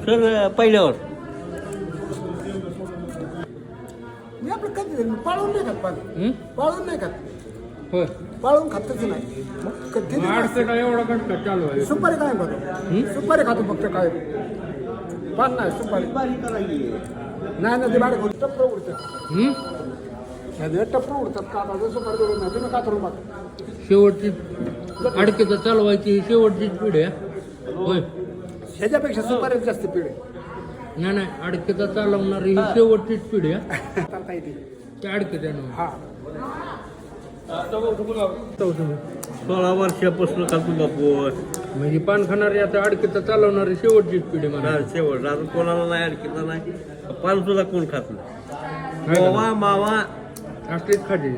Sir पहिल्यावर मी आपलं कधी पाळून नाही खात पाणी पाळून नाही खात होय पाळून खातच नाही मग कधी अडचण एवढा कटकट चालू आहे. सुपारी काय खातो सुपारी खातो फक्त काय पान नाही सुपारी नाही ना ते बारीक होतं टप्पर उडतात टप्पर उडतात का सुपारी जोडून नाही तुम्ही कातरून माग शेवटची अडकेचं चालवायची शेवटची पिढी आहे. होय ह्याच्यापेक्षा सुपारीच जास्त पिढे नाही नाही अडकेचं चालवणारी ही शेवटचीच पिढी आहे. चालता येते ते अडके त्यानं हा 16 वर्षापासून खातो बापू म्हणजे पान खाणारी आता अडकेचं चालवणारी शेवटचीच पिढी म्हणा. शेवट अजून कोणाला नाही अडकीचा नाही पान सुद्धा कोण खात नाही मावा असलीच खाते